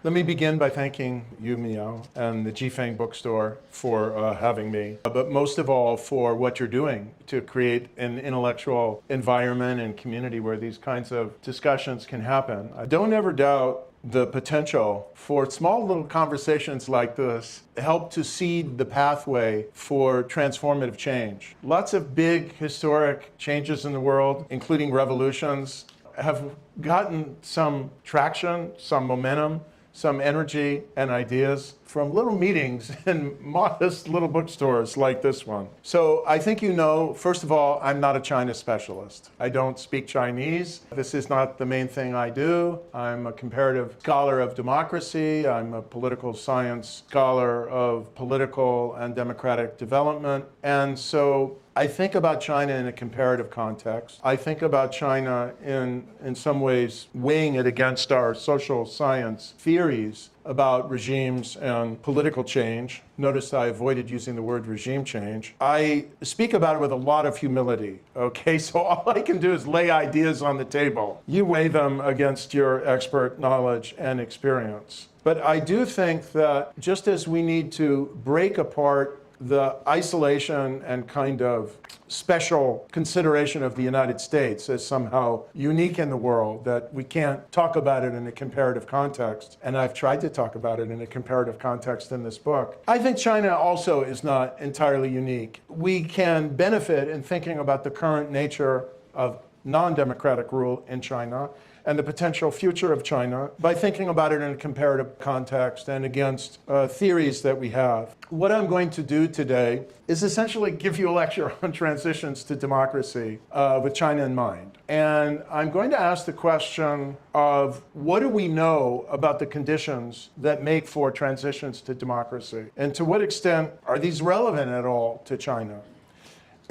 Let me begin by thanking you, Miao, and the Jifeng bookstore for having me, but most of all for what you're doing to create an intellectual environment and community where these kinds of discussions can happen. I don't ever doubt the potential for small little conversations like this help to seed the pathway for transformative change. Lots of big historic changes in the world, including revolutions, have gotten some traction, some momentum, some energy and ideas from little meetings in modest little bookstores like this one. So I think you know, first of all, I'm not a China specialist. I don't speak Chinese. This is not the main thing I do. I'm a comparative scholar of democracy. I'm a political science scholar of political and democratic development. And so I think about China in a comparative context. I think about China in some ways weighing it against our social science theories about regimes and political change. Notice I avoided using the word regime change. I speak about it with a lot of humility, okay? So all I can do is lay ideas on the table. You weigh them against your expert knowledge and experience. But I do think that just as we need to break apart the isolation and kind of special consideration of the United States as somehow unique in the world, that we can't talk about it in a comparative context. And I've tried to talk about it in a comparative context in this book. I think China also is not entirely unique. We can benefit in thinking about the current nature of non-democratic rule in China and the potential future of China by thinking about it in a comparative context and against theories that we have. What I'm going to do today is essentially give you a lecture on transitions to democracy with China in mind. And I'm going to ask the question of what do we know about the conditions that make for transitions to democracy? And to what extent are these relevant at all to China?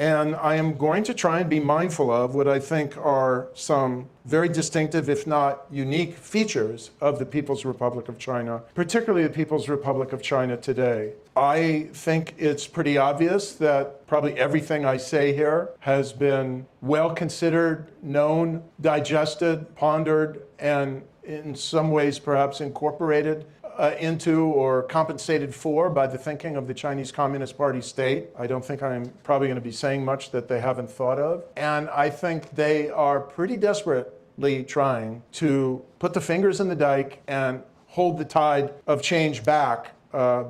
And I am going to try and be mindful of what I think are some very distinctive, if not unique, features of the People's Republic of China, particularly the People's Republic of China today. I think it's pretty obvious that probably everything I say here has been well considered, known, digested, pondered, and in some ways perhaps incorporated into or compensated for by the thinking of the Chinese Communist Party state. I don't think I'm probably going to be saying much that they haven't thought of. And I think they are pretty desperately trying to put the fingers in the dike and hold the tide of change back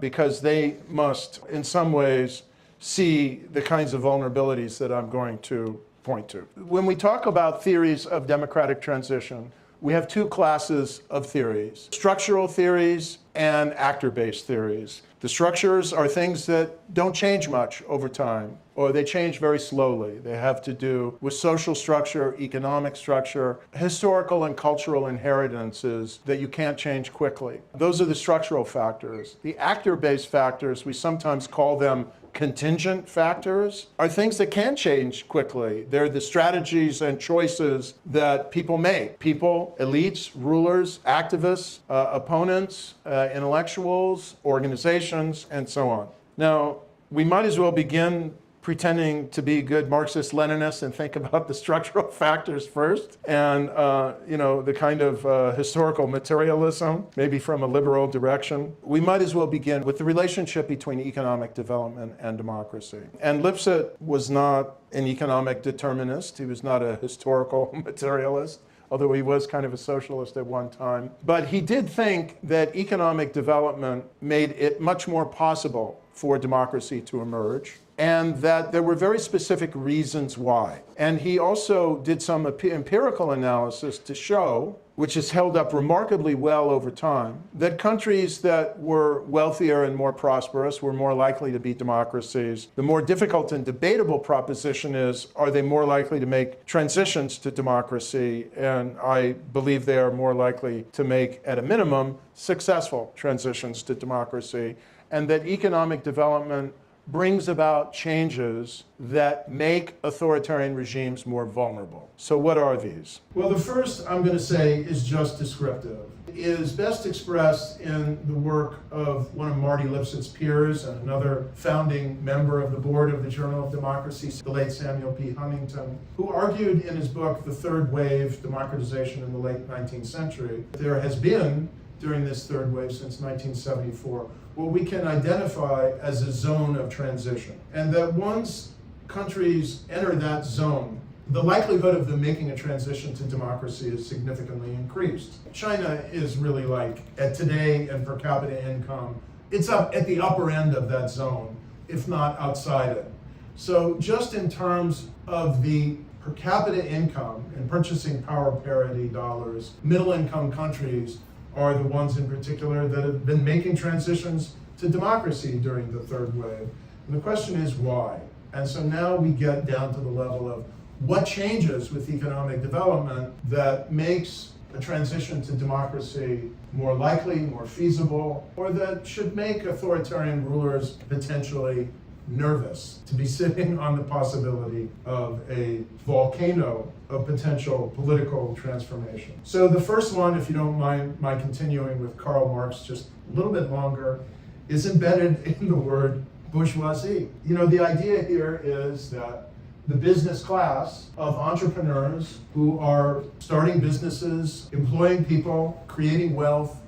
because they must, in some ways, see the kinds of vulnerabilities that I'm going to point to. When we talk about theories of democratic transition, we have two classes of theories: structural theories and actor-based theories. The structures are things that don't change much over time, or they change very slowly. They have to do with social structure, economic structure, historical and cultural inheritances that you can't change quickly. Those are the structural factors. The actor-based factors, we sometimes call them contingent factors, are things that can change quickly. They're the strategies and choices that people make. People, elites, rulers, activists, opponents, intellectuals, organizations, and so on. Now, we might as well begin pretending to be good Marxist-Leninists and think about the structural factors first, and the kind of historical materialism, maybe from a liberal direction. We might as well begin with the relationship between economic development and democracy. And Lipset was not an economic determinist. He was not a historical materialist, although he was kind of a socialist at one time. But he did think that economic development made it much more possible for democracy to emerge, and that there were very specific reasons why. And he also did some empirical analysis to show, which has held up remarkably well over time, that countries that were wealthier and more prosperous were more likely to be democracies. The more difficult and debatable proposition is, are they more likely to make transitions to democracy? And I believe they are more likely to make, at a minimum, successful transitions to democracy, and that economic development brings about changes that make authoritarian regimes more vulnerable. So what are these? Well, the first I'm going to say is just descriptive. It is best expressed in the work of one of Marty Lipset's peers and another founding member of the board of the Journal of Democracy, the late Samuel P. Huntington, who argued in his book, The Third Wave, Democratization in the Late 19th Century, there has been during this third wave since 1974, what we can identify as a zone of transition. And that once countries enter that zone, the likelihood of them making a transition to democracy is significantly increased. China is really like, at today and per capita income, it's up at the upper end of that zone, if not outside it. So just in terms of the per capita income and purchasing power parity dollars, middle income countries are the ones in particular that have been making transitions to democracy during the third wave. And the question is why? And so now we get down to the level of what changes with economic development that makes a transition to democracy more likely, more feasible, or that should make authoritarian rulers potentially nervous to be sitting on the possibility of a volcano of potential political transformation. So the first one, if you don't mind my continuing with Karl Marx just a little bit longer, is embedded in the word bourgeoisie. You know, the idea here is that the business class of entrepreneurs who are starting businesses, employing people, creating wealth,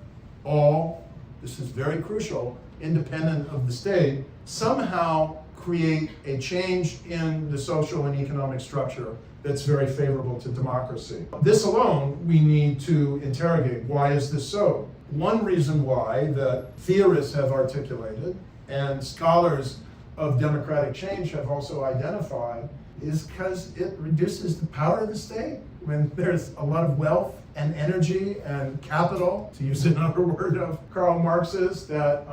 all, this is very crucial, independent of the state, somehow create a change in the social and economic structure that's very favorable to democracy. This alone, we need to interrogate. Why is this so? One reason why that theorists have articulated and scholars of democratic change have also identified is because it reduces the power of the state. When there's a lot of wealth and energy and capital, to use another word of Karl Marx's, that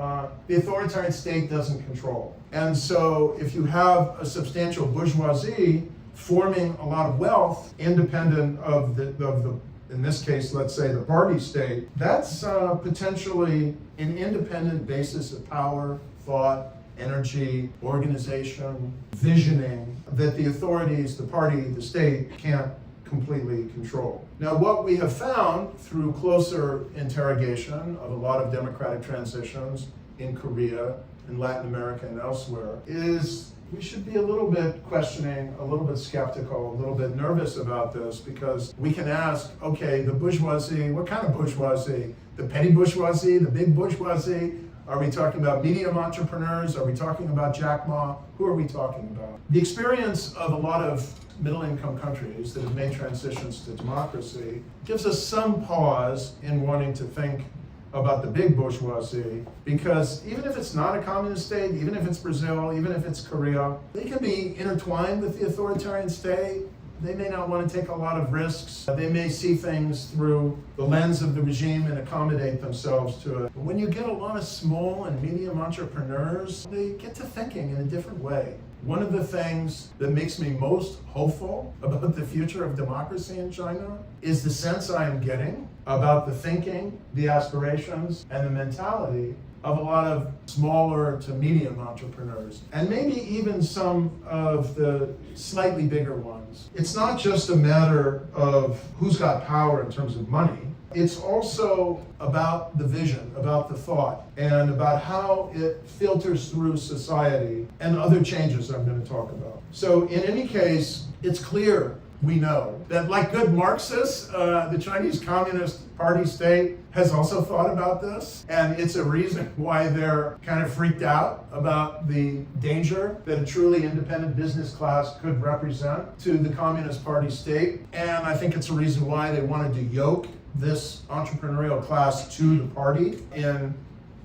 the authoritarian state doesn't control. And so if you have a substantial bourgeoisie forming a lot of wealth, independent of the in this case, let's say the party state, that's potentially an independent basis of power, thought, energy, organization, visioning that the authorities, the party, the state can't completely control. Now, what we have found through closer interrogation of a lot of democratic transitions in Korea, in Latin America, and elsewhere, is we should be a little bit questioning, a little bit skeptical, a little bit nervous about this, because we can ask, okay, the bourgeoisie, what kind of bourgeoisie? The petty bourgeoisie, the big bourgeoisie? Are we talking about medium entrepreneurs? Are we talking about Jack Ma? Who are we talking about? The experience of a lot of middle-income countries that have made transitions to democracy gives us some pause in wanting to think about the big bourgeoisie, because even if it's not a communist state, even if it's Brazil, even if it's Korea, they can be intertwined with the authoritarian state. They may not want to take a lot of risks. They may see things through the lens of the regime and accommodate themselves to it. But when you get a lot of small and medium entrepreneurs, they get to thinking in a different way. One of the things that makes me most hopeful about the future of democracy in China is the sense I am getting about the thinking, the aspirations, and the mentality of a lot of smaller to medium entrepreneurs, and maybe even some of the slightly bigger ones. It's not just a matter of who's got power in terms of money. It's also about the vision, about the thought, and about how it filters through society and other changes I'm going to talk about. So in any case, it's clear, we know, that like good Marxists, the Chinese Communist Party state has also thought about this, and it's a reason why they're kind of freaked out about the danger that a truly independent business class could represent to the Communist Party state. And I think it's a reason why they wanted to yoke this entrepreneurial class to the party in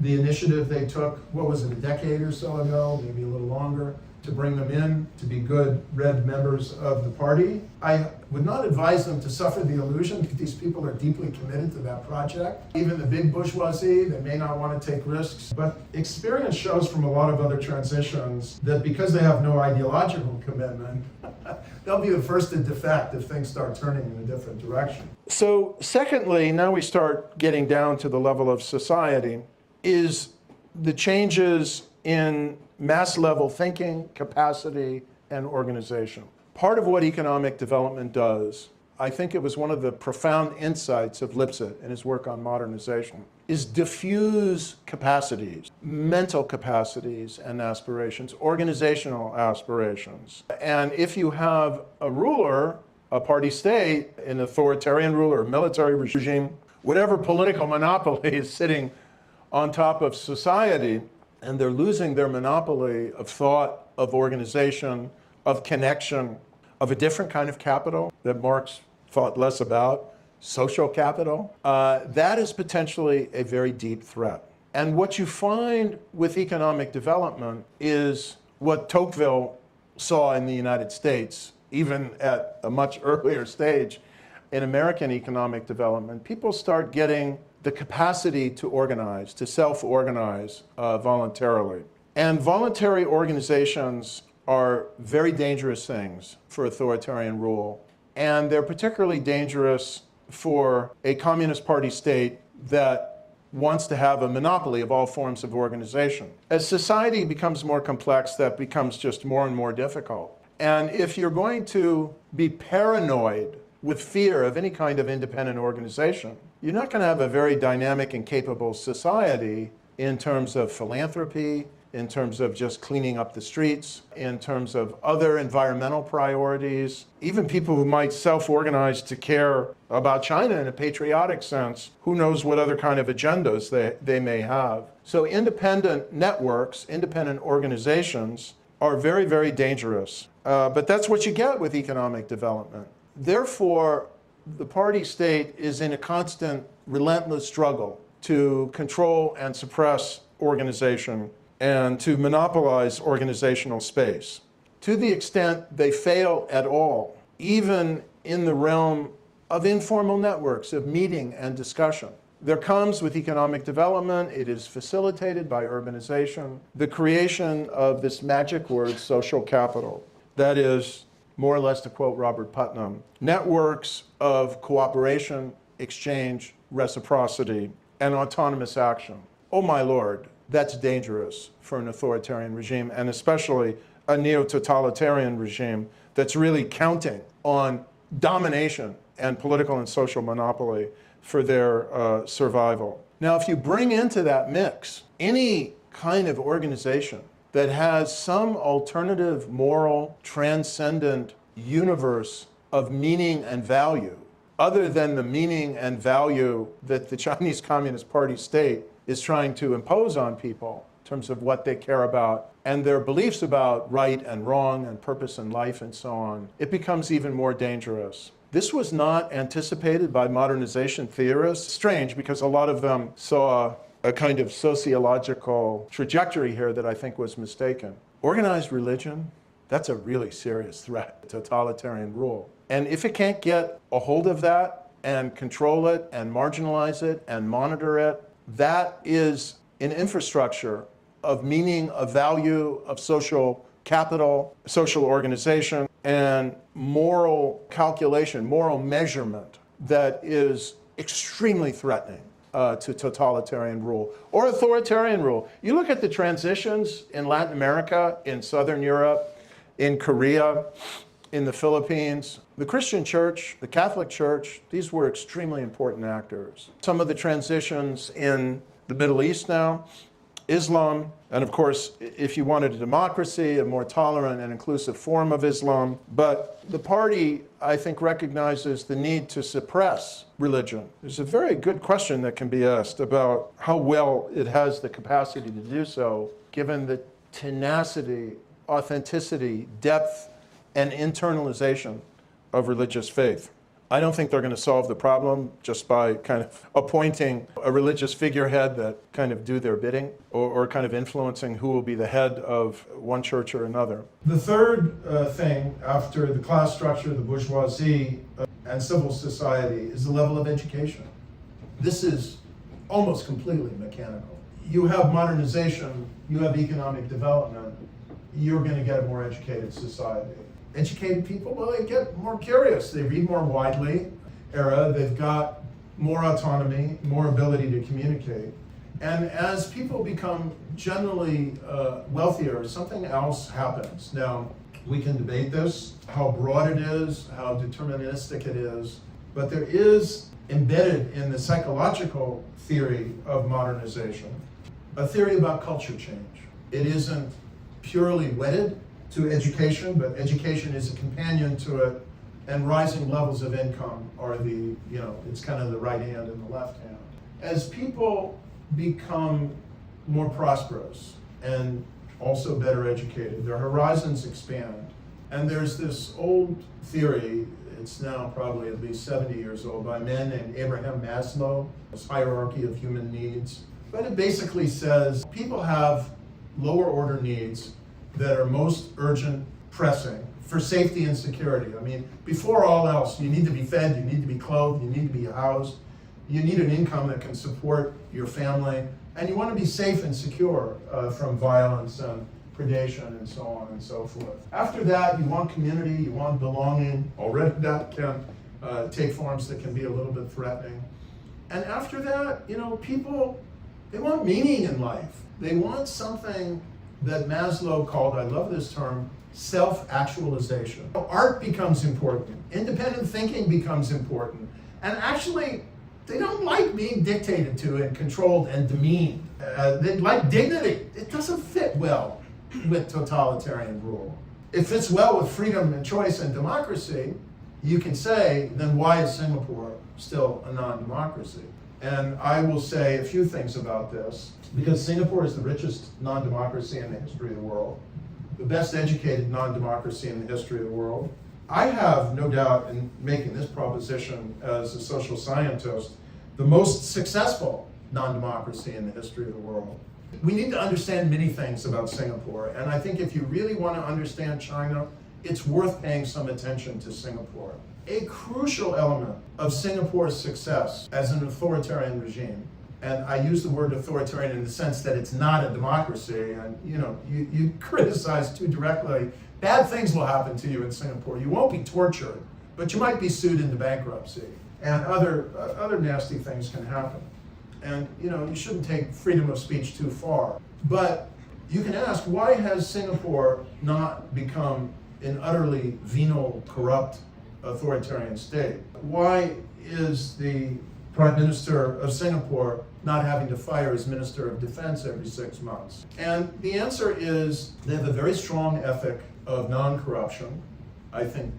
the initiative they took, what was it, a decade or so ago, maybe a little longer, to bring them in to be good red members of the party. I would not advise them to suffer the illusion that these people are deeply committed to that project. Even the big bourgeoisie, they may not want to take risks, but experience shows from a lot of other transitions that because they have no ideological commitment, they'll be the first to defect if things start turning in a different direction. So secondly, now we start getting down to the level of society, is the changes in mass level thinking, capacity, and organization. Part of what economic development does, I think it was one of the profound insights of Lipset in his work on modernization, is diffuse capacities, mental capacities and aspirations, organizational aspirations. And if you have a ruler, a party state, an authoritarian ruler, a military regime, whatever political monopoly is sitting on top of society, and they're losing their monopoly of thought, of organization, of connection, of a different kind of capital that Marx thought less about, social capital. That is potentially a very deep threat. And what you find with economic development is what Tocqueville saw in the United States, even at a much earlier stage in American economic development. People start getting the capacity to organize, to self-organize voluntarily. And voluntary organizations are very dangerous things for authoritarian rule. And they're particularly dangerous for a Communist Party state that wants to have a monopoly of all forms of organization. As society becomes more complex, that becomes just more and more difficult. And if you're going to be paranoid with fear of any kind of independent organization, you're not going to have a very dynamic and capable society in terms of philanthropy, in terms of just cleaning up the streets, in terms of other environmental priorities, even people who might self-organize to care about China in a patriotic sense. Who knows what other kind of agendas they may have. So independent networks, independent organizations are very, very dangerous. But that's what you get with economic development. Therefore, the party state is in a constant, relentless struggle to control and suppress organization and to monopolize organizational space. To the extent they fail at all, even in the realm of informal networks of meeting and discussion. There comes with economic development, it is facilitated by urbanization, the creation of this magic word, social capital. That is, more or less to quote Robert Putnam, networks of cooperation, exchange, reciprocity, and autonomous action. Oh my Lord, that's dangerous for an authoritarian regime, and especially a neo-totalitarian regime that's really counting on domination and political and social monopoly for their survival. Now, if you bring into that mix any kind of organization that has some alternative, moral, transcendent universe of meaning and value, other than the meaning and value that the Chinese Communist Party state is trying to impose on people in terms of what they care about and their beliefs about right and wrong and purpose in life and so on, it becomes even more dangerous. This was not anticipated by modernization theorists. Strange, because a lot of them saw a kind of sociological trajectory here that I think was mistaken. Organized religion, that's a really serious threat to totalitarian rule. And if it can't get a hold of that and control it and marginalize it and monitor it, that is an infrastructure of meaning, of value, of social capital, social organization, and moral calculation, moral measurement that is extremely threatening to totalitarian rule or authoritarian rule. You look at the transitions in Latin America, in Southern Europe, in Korea, in the Philippines. The Christian church, the Catholic church, these were extremely important actors. Some of the transitions in the Middle East now, Islam, and of course, if you wanted a democracy, a more tolerant and inclusive form of Islam. But the party, I think, recognizes the need to suppress religion. There's a very good question that can be asked about how well it has the capacity to do so, given the tenacity, authenticity, depth, and internalization of religious faith. I don't think they're going to solve the problem just by kind of appointing a religious figurehead that kind of do their bidding or kind of influencing who will be the head of one church or another. The third thing after the class structure, the bourgeoisie, and civil society is the level of education. This is almost completely mechanical. You have modernization, you have economic development, you're going to get a more educated society. Educated people, well, they get more curious. They read more widely. They've got more autonomy, more ability to communicate. And as people become generally wealthier, something else happens. Now, we can debate this, how broad it is, how deterministic it is, but there is embedded in the psychological theory of modernization a theory about culture change. It isn't purely wedded to education, but education is a companion to it and rising levels of income are it's kind of the right hand and the left hand. As people become more prosperous and also better educated, their horizons expand. And there's this old theory, it's now probably at least 70 years old, by a man named Abraham Maslow, this hierarchy of human needs. But it basically says people have lower order needs that are most urgent, pressing, for safety and security. I mean, before all else, you need to be fed, you need to be clothed, you need to be housed, you need an income that can support your family, and you want to be safe and secure from violence and predation and so on and so forth. After that, you want community, you want belonging. Already that can take forms that can be a little bit threatening. And after that, people, they want meaning in life. They want something that Maslow called, I love this term, self-actualization. Art becomes important. Independent thinking becomes important. And actually, they don't like being dictated to and controlled and demeaned. They like dignity. It doesn't fit well with totalitarian rule. It fits well with freedom and choice and democracy. You can say, then why is Singapore still a non-democracy? And I will say a few things about this, because Singapore is the richest non-democracy in the history of the world, the best educated non-democracy in the history of the world. I have no doubt in making this proposition as a social scientist, the most successful non-democracy in the history of the world. We need to understand many things about Singapore, and I think if you really want to understand China, it's worth paying some attention to Singapore. A crucial element of Singapore's success as an authoritarian regime, and I use the word authoritarian in the sense that it's not a democracy, and you criticize too directly, bad things will happen to you in Singapore. You won't be tortured, but you might be sued into bankruptcy, and other nasty things can happen. And you shouldn't take freedom of speech too far. But you can ask, why has Singapore not become an utterly venal, corrupt, authoritarian state? Why is the Prime Minister of Singapore not having to fire his Minister of Defense every 6 months? And the answer is they have a very strong ethic of non-corruption. I think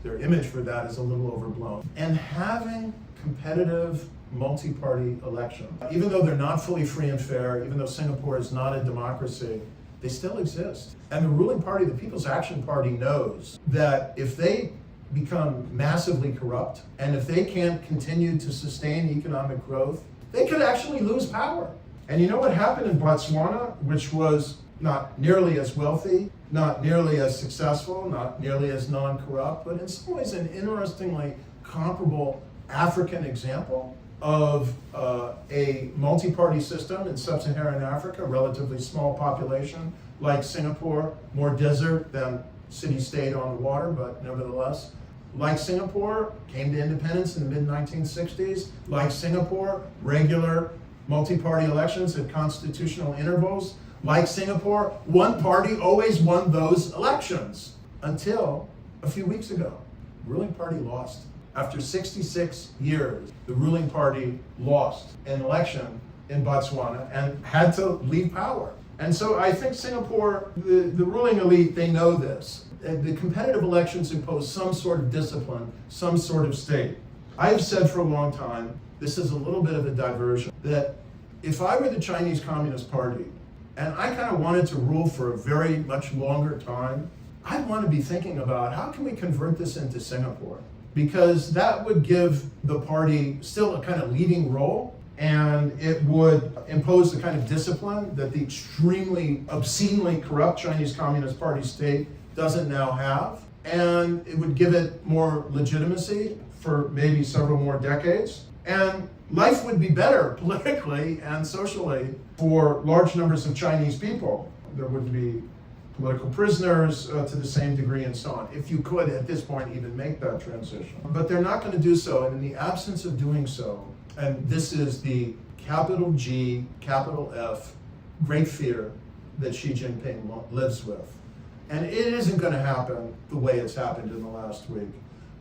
their image for that is a little overblown. And having competitive multi-party elections. Even though they're not fully free and fair, even though Singapore is not a democracy, they still exist. And the ruling party, the People's Action Party, knows that if they become massively corrupt, and if they can't continue to sustain economic growth, they could actually lose power. And you know what happened in Botswana, which was not nearly as wealthy, not nearly as successful, not nearly as non-corrupt, but in some ways an interestingly comparable African example of a multi-party system in sub-Saharan Africa, relatively small population, like Singapore, more desert than city-state on the water, but nevertheless. Like Singapore, came to independence in the mid-1960s. Like Singapore, regular multi-party elections at constitutional intervals. Like Singapore, one party always won those elections until a few weeks ago. The ruling party lost. After 66 years, the ruling party lost an election in Botswana and had to leave power. And so I think Singapore, the ruling elite, they know this. The competitive elections impose some sort of discipline, some sort of state. I have said for a long time, this is a little bit of a diversion, that if I were the Chinese Communist Party and I kind of wanted to rule for a very much longer time, I'd want to be thinking about how can we convert this into Singapore? Because that would give the party still a kind of leading role, and it would impose the kind of discipline that the extremely obscenely corrupt Chinese Communist Party state doesn't now have, and it would give it more legitimacy for maybe several more decades, and life would be better politically and socially for large numbers of Chinese people. There would be political prisoners to the same degree and so on, if you could at this point even make that transition. But they're not going to do so, and in the absence of doing so, and this is the capital G, capital F, great fear that Xi Jinping lives with. And it isn't going to happen the way it's happened in the last week,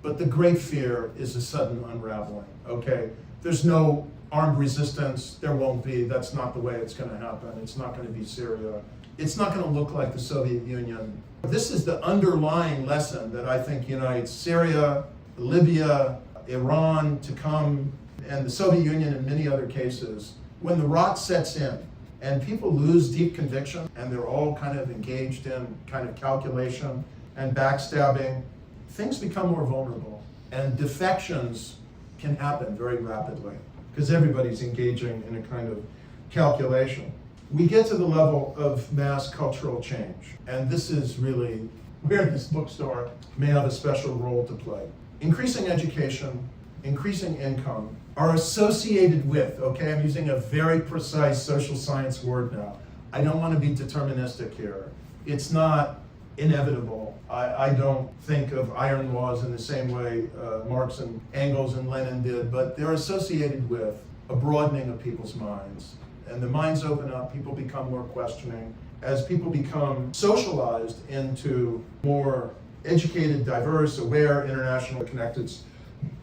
but the great fear is a sudden unraveling, okay? There's no armed resistance, there won't be, that's not the way it's going to happen. It's not going to be Syria. it's not going to look like the Soviet Union. This is the underlying lesson that I think unites Syria, Libya, Iran to come, and the Soviet Union in many other cases. When the rot sets in and people lose deep conviction and they're all kind of engaged in kind of calculation and backstabbing, things become more vulnerable and defections can happen very rapidly because everybody's engaging in a kind of calculation. We get to the level of mass cultural change, and this is really where this bookstore may have a special role to play. Increasing education, increasing income are associated with, okay, I'm using a very precise social science word now. I don't want to be deterministic here. It's not inevitable. I don't think of iron laws in the same way Marx and Engels and Lenin did, but they're associated with a broadening of people's minds. And the minds open up, people become more questioning. As people become socialized into more educated, diverse, aware, internationally connected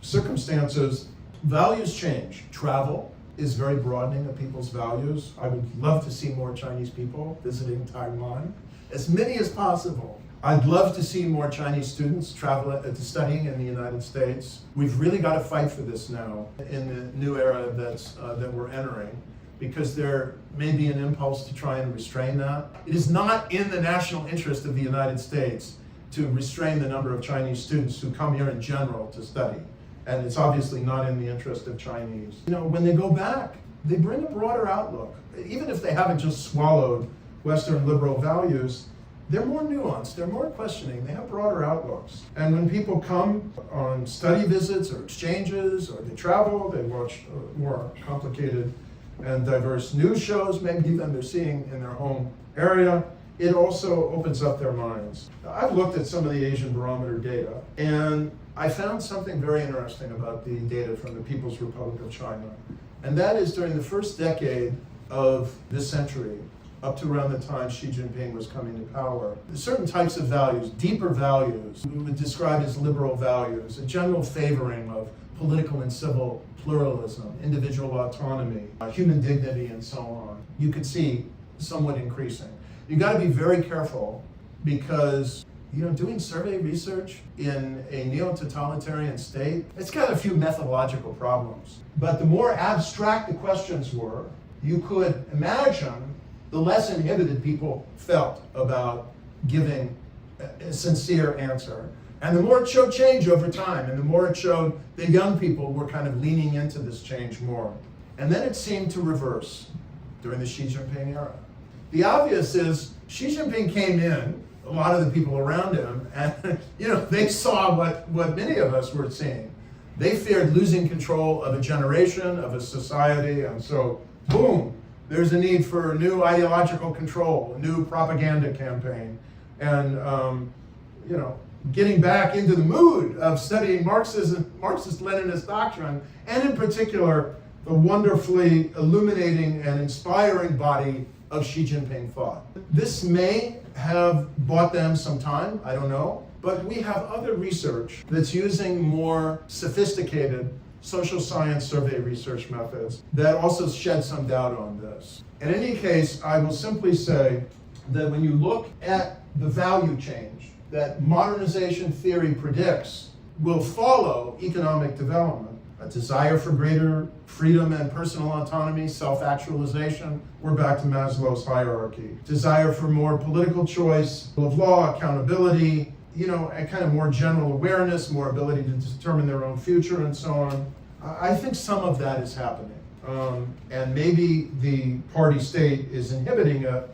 circumstances, values change. Travel is very broadening of people's values. I would love to see more Chinese people visiting Taiwan, as many as possible. I'd love to see more Chinese students travel to studying in the United States. We've really got to fight for this now in the new era that we're entering, because there may be an impulse to try and restrain that. It is not in the national interest of the United States to restrain the number of Chinese students who come here in general to study. And it's obviously not in the interest of Chinese. You know, when they go back, they bring a broader outlook. Even if they haven't just swallowed Western liberal values, they're more nuanced, they're more questioning, they have broader outlooks. And when people come on study visits or exchanges, or they travel, they watch more complicated and diverse news shows, maybe than they're seeing in their home area, it also opens up their minds. I've looked at some of the Asian Barometer data, and I found something very interesting about the data from the People's Republic of China. And that is during the first decade of this century, up to around the time Xi Jinping was coming to power, certain types of values, deeper values, we would describe as liberal values, a general favoring of political and civil pluralism, individual autonomy, human dignity, and so on, you could see somewhat increasing. You got to be very careful because, you know, doing survey research in a neo-totalitarian state, it's got a few methodological problems. But the more abstract the questions were, you could imagine the less inhibited people felt about giving a sincere answer. And the more it showed change over time, and the more it showed the young people were kind of leaning into this change more. And then it seemed to reverse during the Xi Jinping era. The obvious is Xi Jinping came in, a lot of the people around him, and you know, they saw what many of us were seeing. They feared losing control of a generation, of a society, and so boom, there's a need for new ideological control, a new propaganda campaign, and you know, getting back into the mood of studying Marxist-Leninist doctrine, and in particular, the wonderfully illuminating and inspiring body of Xi Jinping thought. This may have bought them some time, I don't know, but we have other research that's using more sophisticated social science survey research methods that also shed some doubt on this. In any case, I will simply say that when you look at the value change that modernization theory predicts will follow economic development, a desire for greater freedom and personal autonomy, self-actualization, we're back to Maslow's hierarchy. Desire for more political choice, rule of law, accountability, you know, a kind of more general awareness, more ability to determine their own future and so on. I think some of that is happening. And maybe the party state is inhibiting it,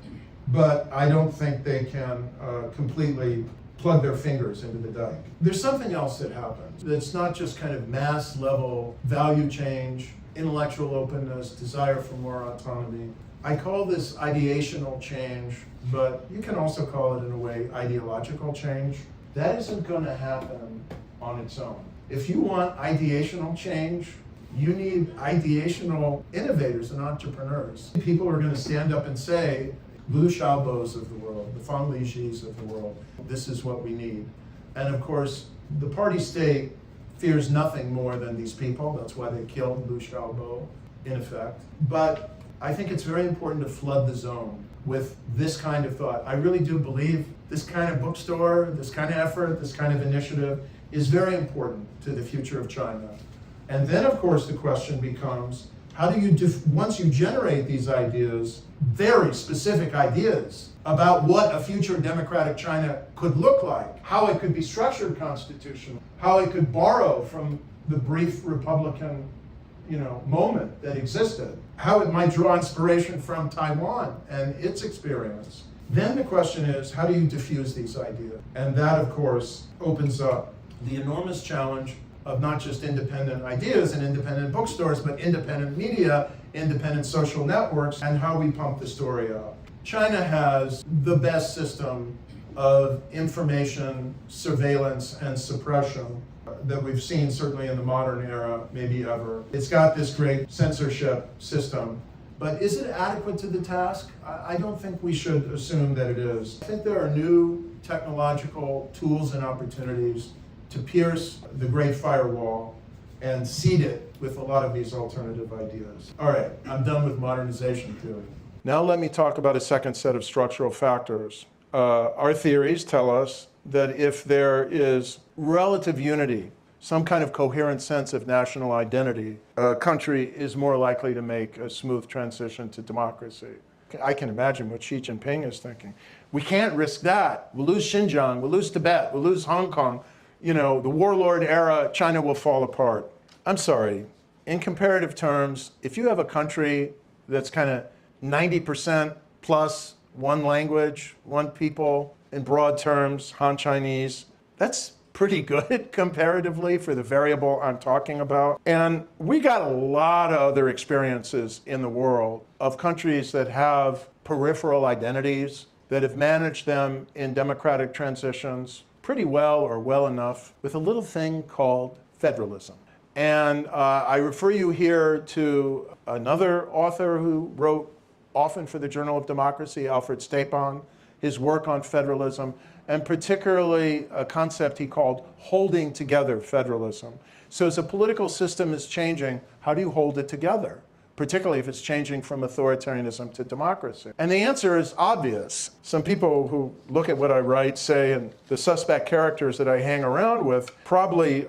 but I don't think they can completely plug their fingers into the dike. There's something else that happens. It's not just kind of mass level value change, intellectual openness, desire for more autonomy. I call this ideational change, but you can also call it in a way ideological change. That isn't going to happen on its own. If you want ideational change, you need ideational innovators and entrepreneurs. People are going to stand up and say, Liu Xiaobos of the world, the Fang Lijis of the world, this is what we need. And of course, the party state fears nothing more than these people. That's why they killed Liu Xiaobo, in effect. But I think it's very important to flood the zone with this kind of thought. I really do believe this kind of bookstore, this kind of effort, this kind of initiative is very important to the future of China. And then, of course, the question becomes, how do you, once you generate these ideas, very specific ideas about what a future democratic China could look like, how it could be structured constitutionally, how it could borrow from the brief Republican moment that existed, how it might draw inspiration from Taiwan and its experience. Then the question is, how do you diffuse these ideas? And that, of course, opens up the enormous challenge of not just independent ideas and independent bookstores, but independent media, independent social networks, and how we pump the story out. China has the best system of information surveillance and suppression that we've seen certainly in the modern era, maybe ever. It's got this great censorship system, but is it adequate to the task? I don't think we should assume that it is. I think there are new technological tools and opportunities to pierce the great firewall and seed it with a lot of these alternative ideas. All right, I'm done with modernization theory. Now let me talk about a second set of structural factors. Our theories tell us that if there is relative unity, some kind of coherent sense of national identity, a country is more likely to make a smooth transition to democracy. I can imagine what Xi Jinping is thinking. We can't risk that. We'll lose Xinjiang, we'll lose Tibet, we'll lose Hong Kong. The warlord era, China will fall apart. I'm sorry, in comparative terms, if you have a country that's kind of 90% plus one language, one people, in broad terms, Han Chinese, that's pretty good comparatively for the variable I'm talking about. And we got a lot of other experiences in the world of countries that have peripheral identities, that have managed them in democratic transitions pretty well or well enough with a little thing called federalism. And I refer you here to another author who wrote often for the Journal of Democracy, Alfred Stepan, his work on federalism, and particularly a concept he called holding together federalism. So as a political system is changing, how do you hold it together? Particularly if it's changing from authoritarianism to democracy. And the answer is obvious. Some people who look at what I write say, and the suspect characters that I hang around with probably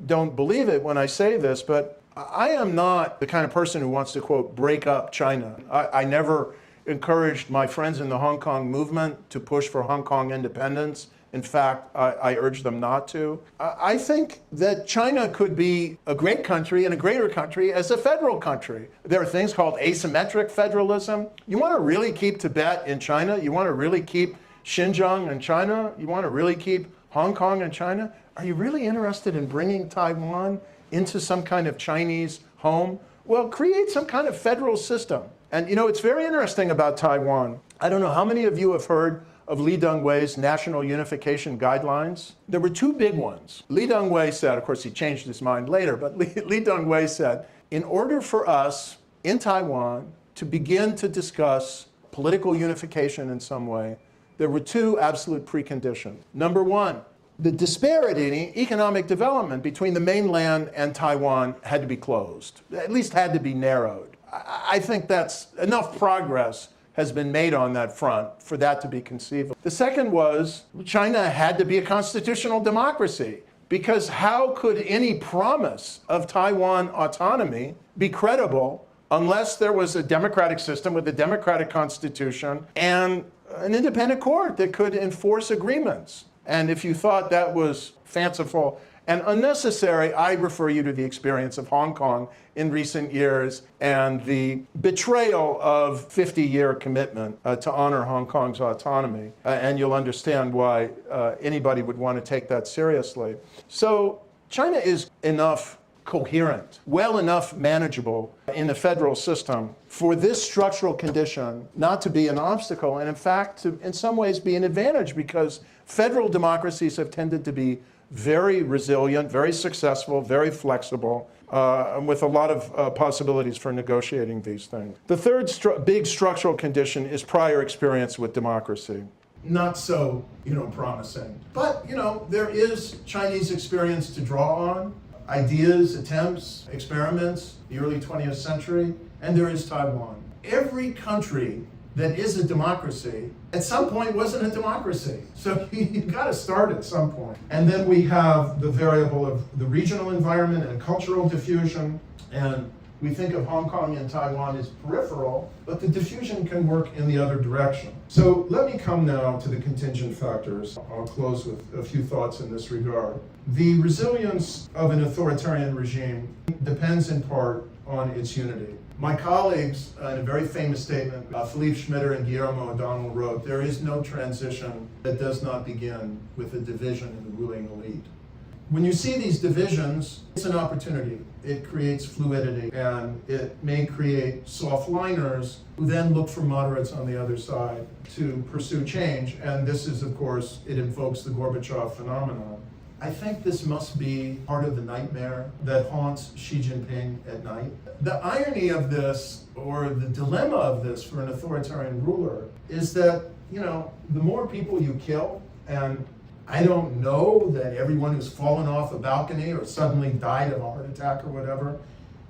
don't believe it when I say this, but I am not the kind of person who wants to, quote, break up China. I never encouraged my friends in the Hong Kong movement to push for Hong Kong independence. In fact, I urge them not to. I think that China could be a great country and a greater country as a federal country. There are things called asymmetric federalism. You want to really keep Tibet in China? You want to really keep Xinjiang in China? You want to really keep Hong Kong in China? Are you really interested in bringing Taiwan into some kind of Chinese home? Well, create some kind of federal system. And it's very interesting about Taiwan. I don't know how many of you have heard of Lee Teng-hui's National Unification Guidelines. There were two big ones. Lee Teng-hui said, of course he changed his mind later, but Lee Teng-hui said, in order for us in Taiwan to begin to discuss political unification in some way, there were two absolute preconditions. Number one, the disparity in economic development between the mainland and Taiwan had to be closed, at least had to be narrowed. I think that's enough progress has been made on that front for that to be conceivable. The second was China had to be a constitutional democracy, because how could any promise of Taiwan autonomy be credible unless there was a democratic system with a democratic constitution and an independent court that could enforce agreements? And if you thought that was fanciful and unnecessary, I refer you to the experience of Hong Kong in recent years and the betrayal of 50-year commitment to honor Hong Kong's autonomy. And you'll understand why anybody would want to take that seriously. So China is enough coherent, well enough manageable in the federal system for this structural condition not to be an obstacle, and in fact to in some ways be an advantage, because federal democracies have tended to be very resilient, very successful, very flexible, with a lot of possibilities for negotiating these things. The third big structural condition is prior experience with democracy. Not so, promising. But, there is Chinese experience to draw on, ideas, attempts, experiments, the early 20th century, and there is Taiwan. Every country that is a democracy, at some point wasn't a democracy. So you've got to start at some point. And then we have the variable of the regional environment and cultural diffusion. And we think of Hong Kong and Taiwan as peripheral, but the diffusion can work in the other direction. So let me come now to the contingent factors. I'll close with a few thoughts in this regard. The resilience of an authoritarian regime depends in part on its unity. My colleagues, in a very famous statement, Philippe Schmitter and Guillermo O'Donnell wrote, "There is no transition that does not begin with a division in the ruling elite." When you see these divisions, it's an opportunity. It creates fluidity, and it may create soft liners who then look for moderates on the other side to pursue change. And this is, of course, it invokes the Gorbachev phenomenon. I think this must be part of the nightmare that haunts Xi Jinping at night. The irony of this, or the dilemma of this for an authoritarian ruler, is that, the more people you kill, and I don't know that everyone who's fallen off a balcony or suddenly died of a heart attack or whatever,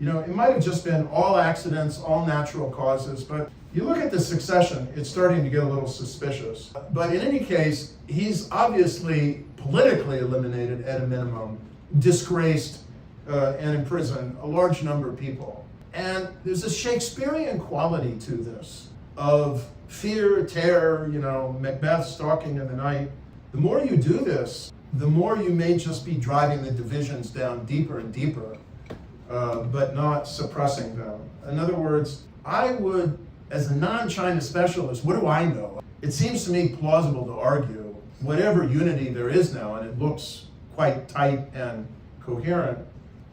it might have just been all accidents, all natural causes, but you look at the succession, it's starting to get a little suspicious. But in any case, he's obviously politically eliminated at a minimum, disgraced and imprisoned a large number of people. And there's a Shakespearean quality to this of fear, terror, Macbeth stalking in the night. The more you do this, the more you may just be driving the divisions down deeper and deeper, but not suppressing them. In other words, I would, as a non-China specialist, what do I know? It seems to me plausible to argue whatever unity there is now, and it looks quite tight and coherent,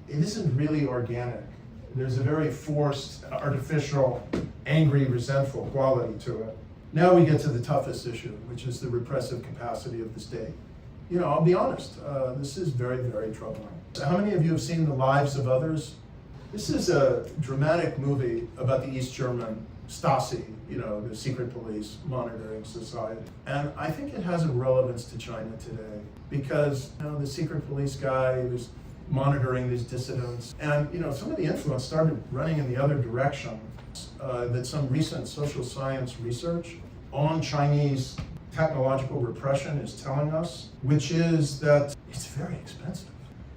it isn't really organic. There's a very forced, artificial, angry, resentful quality to it. Now we get to the toughest issue, which is the repressive capacity of the state. I'll be honest, this is very, very troubling. How many of you have seen The Lives of Others? This is a dramatic movie about the East German Stasi, the secret police monitoring society. And I think it has a relevance to China today because, the secret police guy was monitoring these dissidents. And, some of the influence started running in the other direction. That some recent social science research on Chinese technological repression is telling us, which is that it's very expensive.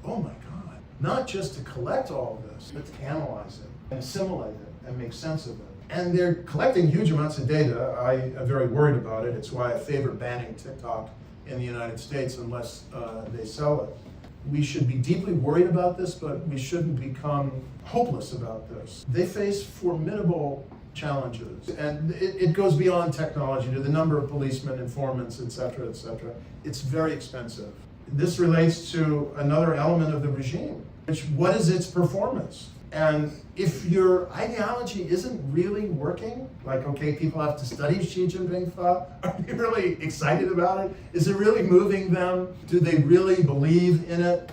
Oh my God. Not just to collect all of this, but to analyze it and assimilate it and make sense of it. And they're collecting huge amounts of data. I am very worried about it. It's why I favor banning TikTok in the United States unless they sell it. We should be deeply worried about this, but we shouldn't become hopeless about this. They face formidable challenges, and it goes beyond technology to the number of policemen, informants, et cetera, et cetera. It's very expensive. This relates to another element of the regime, what is its performance? And if your ideology isn't really working, like, okay, people have to study Xi Jinping thought, are they really excited about it? Is it really moving them? Do they really believe in it?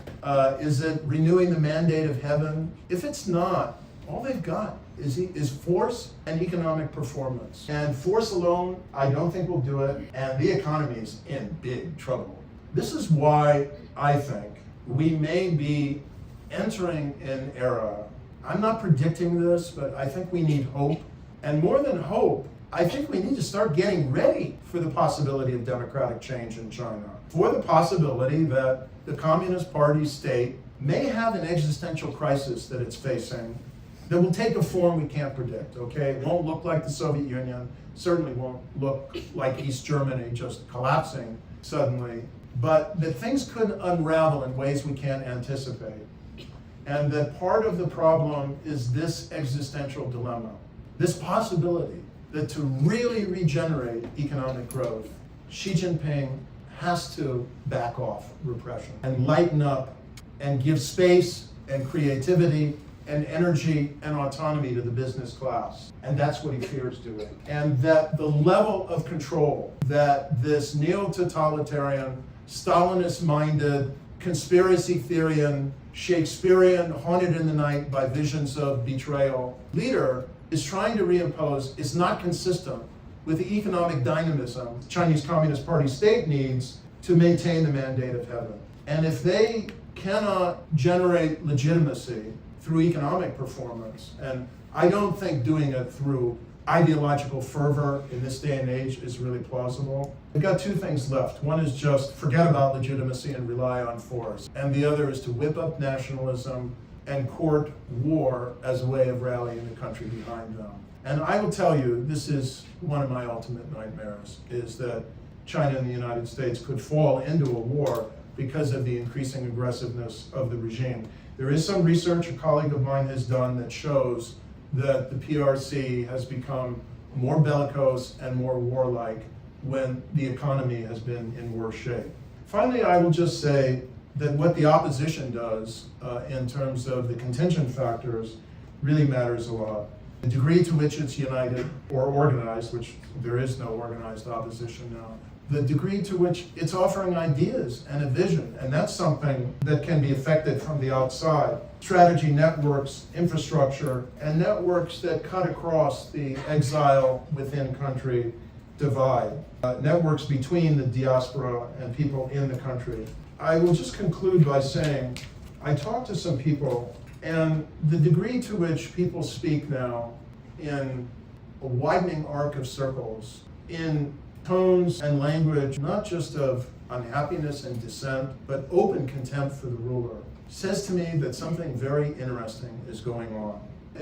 Is it renewing the mandate of heaven? If it's not, all they've got is force and economic performance. And force alone, I don't think will do it, and the economy is in big trouble. This is why I think we may be entering an era. I'm not predicting this, but I think we need hope. And more than hope, I think we need to start getting ready for the possibility of democratic change in China, for the possibility that the Communist Party state may have an existential crisis that it's facing that will take a form we can't predict, okay? It won't look like the Soviet Union, certainly won't look like East Germany just collapsing suddenly, but that things could unravel in ways we can't anticipate. And that part of the problem is this existential dilemma, this possibility that to really regenerate economic growth, Xi Jinping has to back off repression and lighten up and give space and creativity and energy and autonomy to the business class. And that's what he fears doing. And that the level of control that this neo-totalitarian, Stalinist-minded, conspiracy theorian, Shakespearean, haunted in the night by visions of betrayal leader is trying to reimpose is not consistent with the economic dynamism the Chinese Communist Party state needs to maintain the mandate of heaven. And if they cannot generate legitimacy through economic performance, and I don't think doing it through ideological fervor in this day and age is really plausible. We've got two things left. One is just forget about legitimacy and rely on force. And the other is to whip up nationalism and court war as a way of rallying the country behind them. And I will tell you, this is one of my ultimate nightmares, is that China and the United States could fall into a war because of the increasing aggressiveness of the regime. There is some research a colleague of mine has done that shows that the PRC has become more bellicose and more warlike when the economy has been in worse shape. Finally, I will just say that what the opposition does in terms of the contingent factors really matters a lot. The degree to which it's united or organized, which there is no organized opposition now, the degree to which it's offering ideas and a vision, and that's something that can be affected from the outside. Strategy networks, infrastructure, and networks that cut across the exile within country divide. Networks between the diaspora and people in the country. I will just conclude by saying, I talked to some people, and the degree to which people speak now in a widening arc of circles, in tones and language, not just of unhappiness and dissent, but open contempt for the ruler, says to me that something very interesting is going on.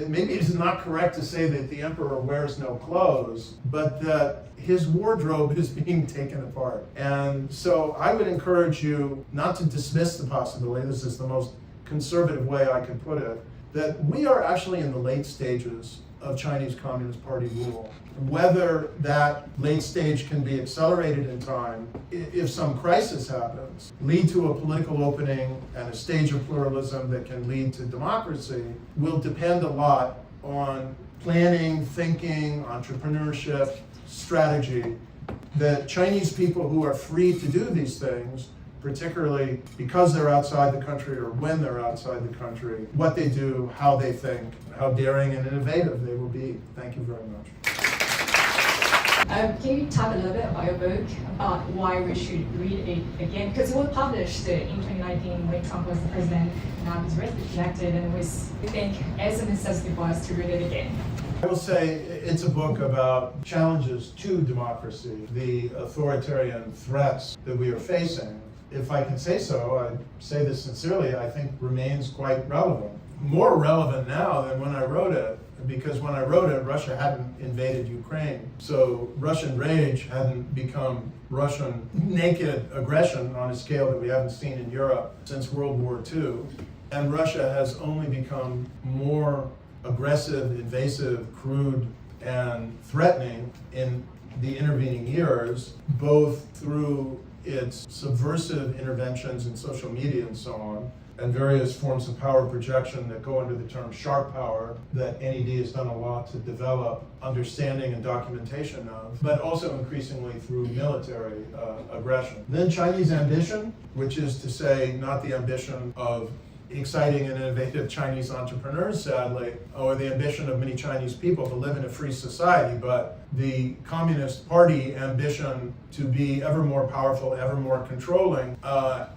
Maybe it's not correct to say that the emperor wears no clothes, but that his wardrobe is being taken apart. And so I would encourage you not to dismiss the possibility, this is the most conservative way I can put it, that we are actually in the late stages of Chinese Communist Party rule. Whether that late stage can be accelerated in time, if some crisis happens, lead to a political opening and a stage of pluralism that can lead to democracy, will depend a lot on planning, thinking, entrepreneurship, strategy, that Chinese people who are free to do these things, particularly because they're outside the country or when they're outside the country, what they do, how they think, how daring and innovative they will be. Thank you very much. Can you talk a little bit about your book, about why we should read it again? Because it was published in 2019 when Trump was the president, now he's reelected, and we think as a necessity for us to read it again. I will say it's a book about challenges to democracy, the authoritarian threats that we are facing. If I can say so, I say this sincerely, I think remains quite relevant. More relevant now than when I wrote it, because when I wrote it, Russia hadn't invaded Ukraine. So Russian rage hadn't become Russian naked aggression on a scale that we haven't seen in Europe since World War II. And Russia has only become more aggressive, invasive, crude, and threatening in the intervening years, both through its subversive interventions in social media and so on, and various forms of power projection that go under the term sharp power that NED has done a lot to develop understanding and documentation of, but also increasingly through military aggression. Then Chinese ambition, which is to say not the ambition of exciting and innovative Chinese entrepreneurs, sadly, or the ambition of many Chinese people to live in a free society, but the Communist Party ambition to be ever more powerful, ever more controlling,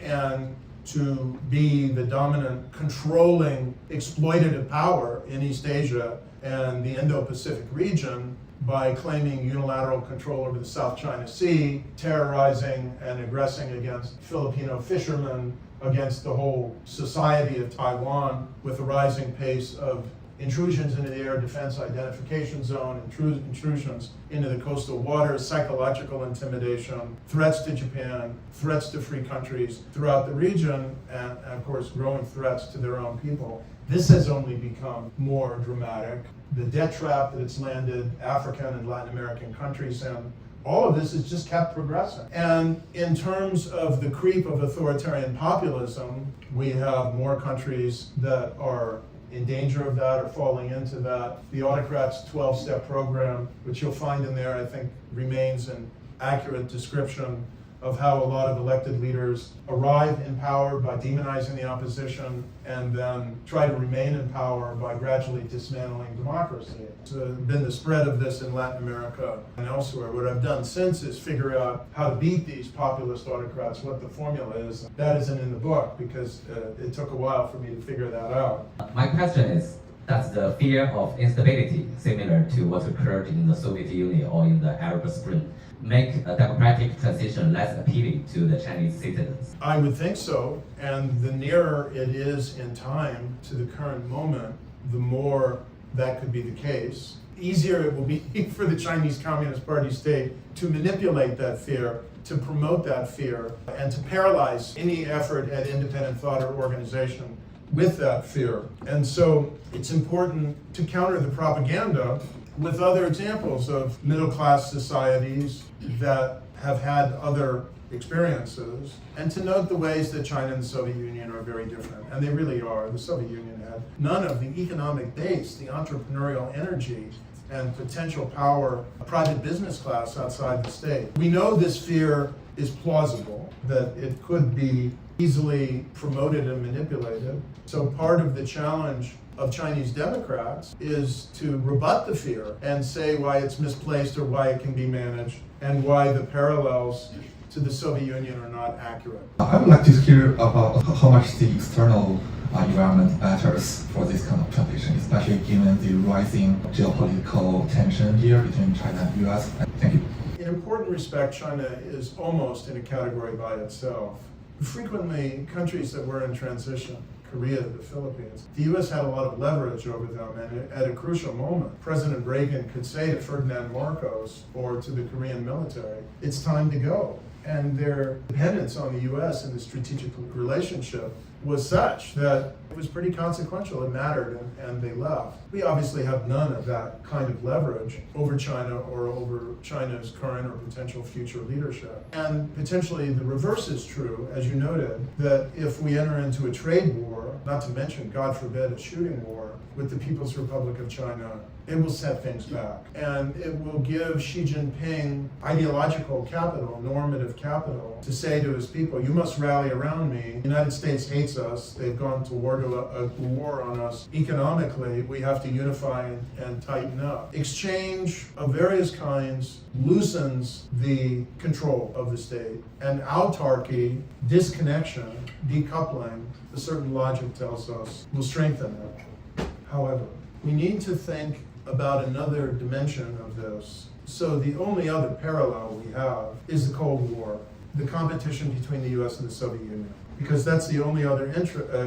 and to be the dominant, controlling, exploitative power in East Asia and the Indo-Pacific region by claiming unilateral control over the South China Sea, terrorizing and aggressing against Filipino fishermen, against the whole society of Taiwan, with a rising pace of intrusions into the air defense identification zone, intrusions into the coastal waters, psychological intimidation, threats to Japan, threats to free countries throughout the region, and of course growing threats to their own people. This has only become more dramatic. The debt trap that it's landed African and Latin American countries in, all of this has just kept progressing. And in terms of the creep of authoritarian populism, we have more countries that are in danger of that or falling into that. The autocrat's 12-step program, which you'll find in there, I think remains an accurate description of how a lot of elected leaders arrive in power by demonizing the opposition and then try to remain in power by gradually dismantling democracy. It's been the spread of this in Latin America and elsewhere. What I've done since is figure out how to beat these populist autocrats, what the formula is. That isn't in the book because it took a while for me to figure that out. My question is, That's the fear of instability, similar to what occurred in the Soviet Union or in the Arab Spring, make a democratic transition less appealing to the Chinese citizens? I would think so, and the nearer it is in time to the current moment, the more that could be the case. Easier it will be for the Chinese Communist Party state to manipulate that fear, to promote that fear, and to paralyze any effort at independent thought or organization with that fear. And so it's important to counter the propaganda with other examples of middle-class societies that have had other experiences, and to note the ways that China and the Soviet Union are very different. And they really are. The Soviet Union had none of the economic base, the entrepreneurial energy, and potential power, a private business class outside the state. We know this fear is plausible, that it could be easily promoted and manipulated. So part of the challenge of Chinese Democrats is to rebut the fear and say why it's misplaced or why it can be managed and why the parallels to the Soviet Union are not accurate. I would like to hear about how much the external environment matters for this kind of transition, especially given the rising geopolitical tension here between China and the US. Thank you. In important respect, China is almost in a category by itself. Frequently, countries that were in transition, Korea, the Philippines, the US had a lot of leverage over them, and at a crucial moment, President Reagan could say to Ferdinand Marcos or to the Korean military, it's time to go. And their dependence on the US in the strategic relationship was such that it was pretty consequential. It mattered, and they left. We obviously have none of that kind of leverage over China or over China's current or potential future leadership. And potentially the reverse is true, as you noted, that if we enter into a trade war, not to mention, God forbid, a shooting war with the People's Republic of China, it will set things back. And it will give Xi Jinping ideological capital, normative capital, to say to his people, you must rally around me. The United States hates us. They've gone to a war on us. Economically, we have to unify and tighten up. Exchange of various kinds loosens the control of the state. And autarky, disconnection, decoupling, a certain logic tells us, will strengthen it. However, we need to think about another dimension of this. So the only other parallel we have is the Cold War, the competition between the US and the Soviet Union, because that's the only other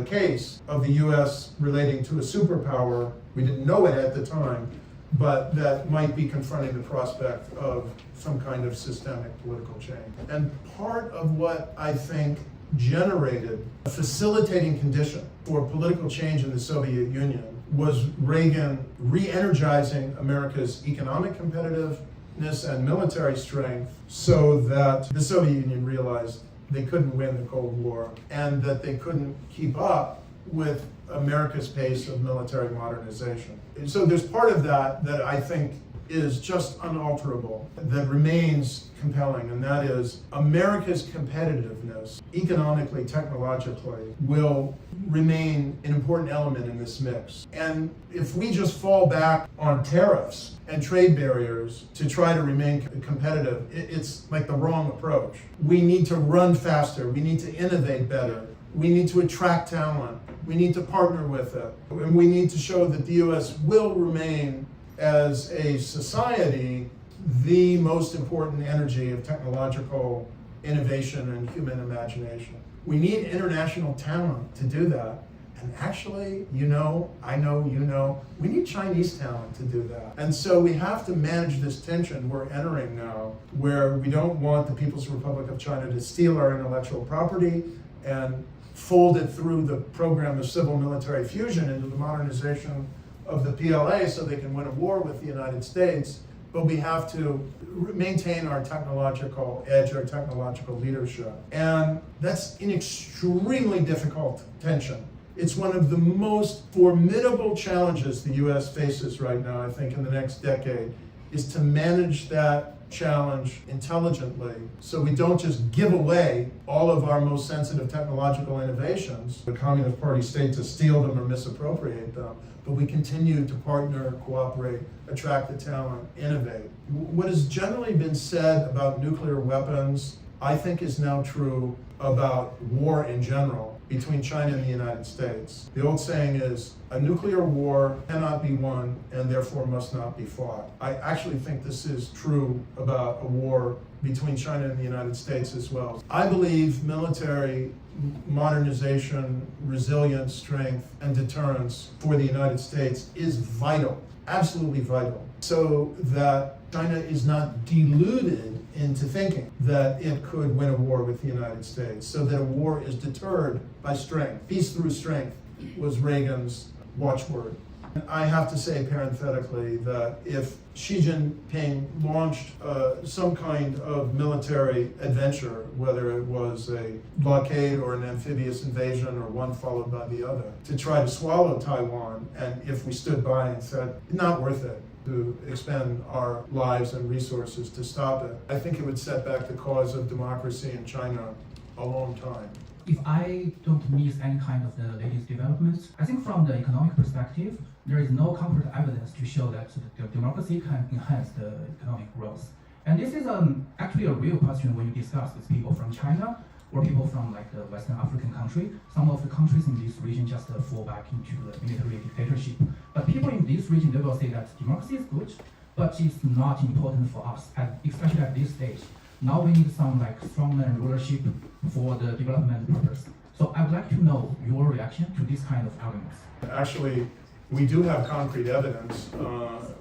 case of the US relating to a superpower. We didn't know it at the time, but that might be confronting the prospect of some kind of systemic political change. And part of what I think generated a facilitating condition for political change in the Soviet Union was Reagan re-energizing America's economic competitiveness and military strength so that the Soviet Union realized they couldn't win the Cold War and that they couldn't keep up with America's pace of military modernization. And so there's part of that that I think is just unalterable, that remains compelling, and that is America's competitiveness, economically, technologically, will remain an important element in this mix. And if we just fall back on tariffs and trade barriers to try to remain competitive, it's like the wrong approach. We need to run faster, we need to innovate better, we need to attract talent, we need to partner with it, and we need to show that the US will remain, as a society, the most important energy of technological innovation and human imagination. We need international talent to do that. And actually, I know, we need Chinese talent to do that. And so we have to manage this tension we're entering now, where we don't want the People's Republic of China to steal our intellectual property and fold it through the program of civil-military fusion into the modernization of the PLA so they can win a war with the United States, but we have to maintain our technological edge, our technological leadership. And that's an extremely difficult tension. It's one of the most formidable challenges the US faces right now, I think, in the next decade, is to manage that challenge intelligently so we don't just give away all of our most sensitive technological innovations, the Communist Party state, to steal them or misappropriate them, but we continue to partner, cooperate, attract the talent, innovate. What has generally been said about nuclear weapons, I think, is now true about war in general. between China and the United States. The old saying is, a nuclear war cannot be won and therefore must not be fought. I actually think this is true about a war between China and the United States as well. I believe military modernization, resilience, strength, and deterrence for the United States is vital, absolutely vital, so that China is not deluded into thinking that it could win a war with the United States, so that a war is deterred by strength. Peace through strength was Reagan's watchword. I have to say parenthetically that if Xi Jinping launched some kind of military adventure, whether it was a blockade or an amphibious invasion or one followed by the other, to try to swallow Taiwan, and if we stood by and said, not worth it to expend our lives and resources to stop it, I think it would set back the cause of democracy in China a long time. If I don't miss any kind of the latest developments, I think from the economic perspective, there is no concrete evidence to show that the democracy can enhance the economic growth. And this is actually a real question when you discuss with people from China or people from like the Western African country. Some of the countries in this region just fall back into the military dictatorship. But people in this region, they will say that democracy is good, but it's not important for us, especially at this stage. Now we need some like strongman rulership for the development purpose. So I would like to know your reaction to this kind of arguments. Actually, we do have concrete evidence.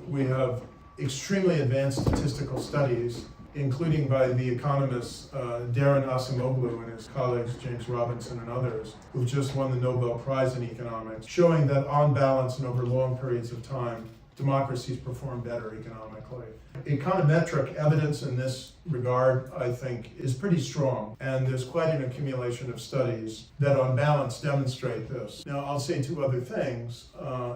We have extremely advanced statistical studies, including by the economists Darren Acemoglu and his colleagues James Robinson and others, who've just won the Nobel Prize in economics, showing that on balance and over long periods of time, democracies perform better economically. Econometric evidence in this regard, I think, is pretty strong, and there's quite an accumulation of studies that on balance demonstrate this. Now, I'll say two other things.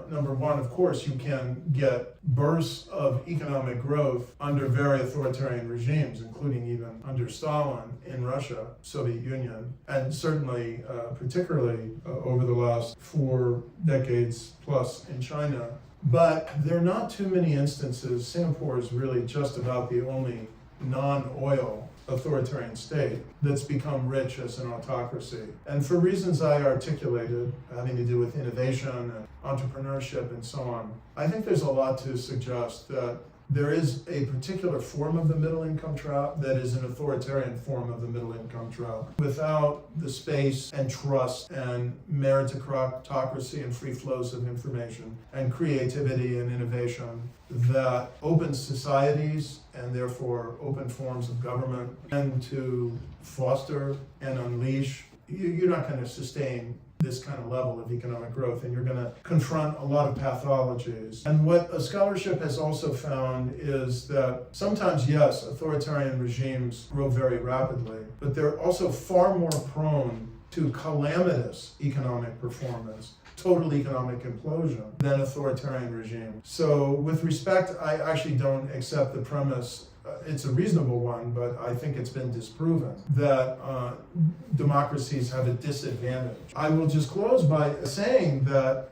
Number one, of course, you can get bursts of economic growth under very authoritarian regimes, including even under Stalin in Russia, Soviet Union, and certainly, particularly over the last 4 decades plus in China. But there are not too many instances. Singapore is really just about the only non-oil authoritarian state that's become rich as an autocracy. And for reasons I articulated, having to do with innovation and entrepreneurship and so on, I think there's a lot to suggest that there is a particular form of the middle income trap that is an authoritarian form of the middle income trap. Without the space and trust and meritocracy and free flows of information and creativity and innovation that open societies and therefore open forms of government and to foster and unleash, you're not going to sustain this kind of level of economic growth, and you're going to confront a lot of pathologies. And what a scholarship has also found is that sometimes, yes, authoritarian regimes grow very rapidly, but they're also far more prone to calamitous economic performance, total economic implosion, than authoritarian regimes. So with respect, I actually don't accept the premise. It's a reasonable one, but I think it's been disproven that democracies have a disadvantage. I will just close by saying that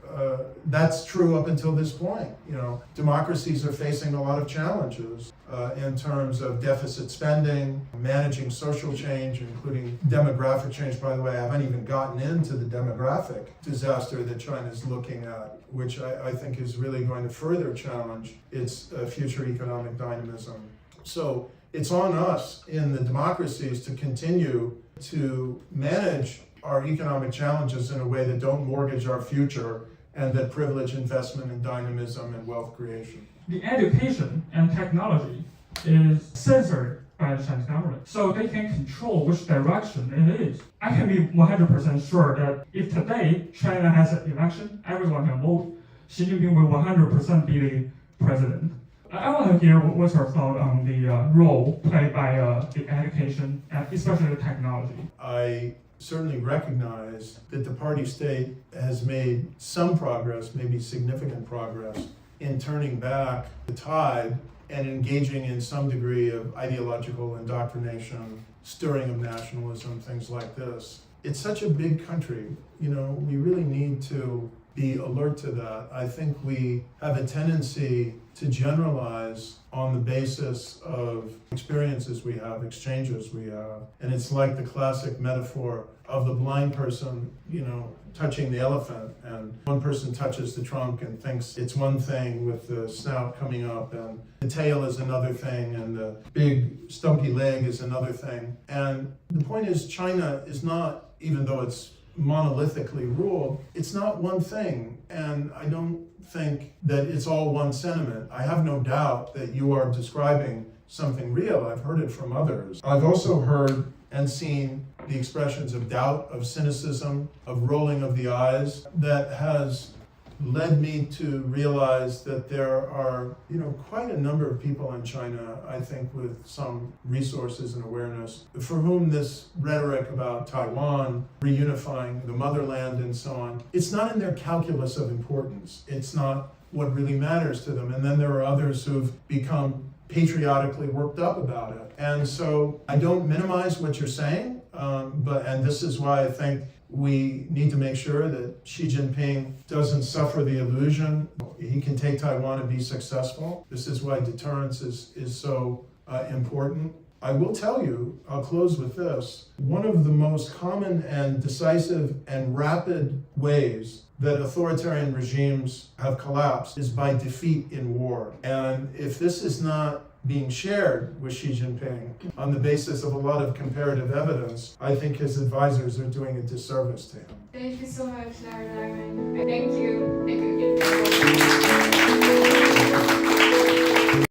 that's true up until this point. You know, democracies are facing a lot of challenges in terms of deficit spending, managing social change, including demographic change. By the way, I haven't even gotten into the demographic disaster that China is looking at, which I think is really going to further challenge its future economic dynamism. So it's on us in the democracies to continue to manage our economic challenges in a way that don't mortgage our future and that privilege investment in dynamism and wealth creation. The education and technology is censored by the Chinese government, so they can control which direction it is. I can be 100% sure that if today China has an election, everyone can vote, Xi Jinping will 100% be the president. I want to hear what's your thought on the role played by the education, and especially the technology. I certainly recognize that the party state has made some progress, maybe significant progress, in turning back the tide and engaging in some degree of ideological indoctrination, stirring of nationalism, things like this. It's such a big country, you know, we really need to be alert to that. I think we have a tendency to generalize on the basis of experiences we have, exchanges we have. And it's like the classic metaphor of the blind person, touching the elephant, and one person touches the trunk and thinks it's one thing with the snout coming up, and the tail is another thing, and the big stumpy leg is another thing. And the point is, China is not, even though it's monolithically ruled, it's not one thing, and I don't think that it's all one sentiment. I have no doubt that you are describing something real. I've heard it from others. I've also heard and seen the expressions of doubt, of cynicism, of rolling of the eyes that has led me to realize that there are, quite a number of people in China, I think, with some resources and awareness, for whom this rhetoric about Taiwan, reunifying the motherland and so on, it's not in their calculus of importance. It's not what really matters to them. And then there are others who've become patriotically worked up about it. And so I don't minimize what you're saying, and this is why I think we need to make sure that Xi Jinping doesn't suffer the illusion he can take Taiwan and be successful. This is why deterrence is so important. I will tell you, I'll close with this, one of the most common and decisive and rapid ways that authoritarian regimes have collapsed is by defeat in war. And if this is not being shared with Xi Jinping on the basis of a lot of comparative evidence, I think his advisors are doing a disservice to him. Thank you so much, Larry Diamond. Thank you.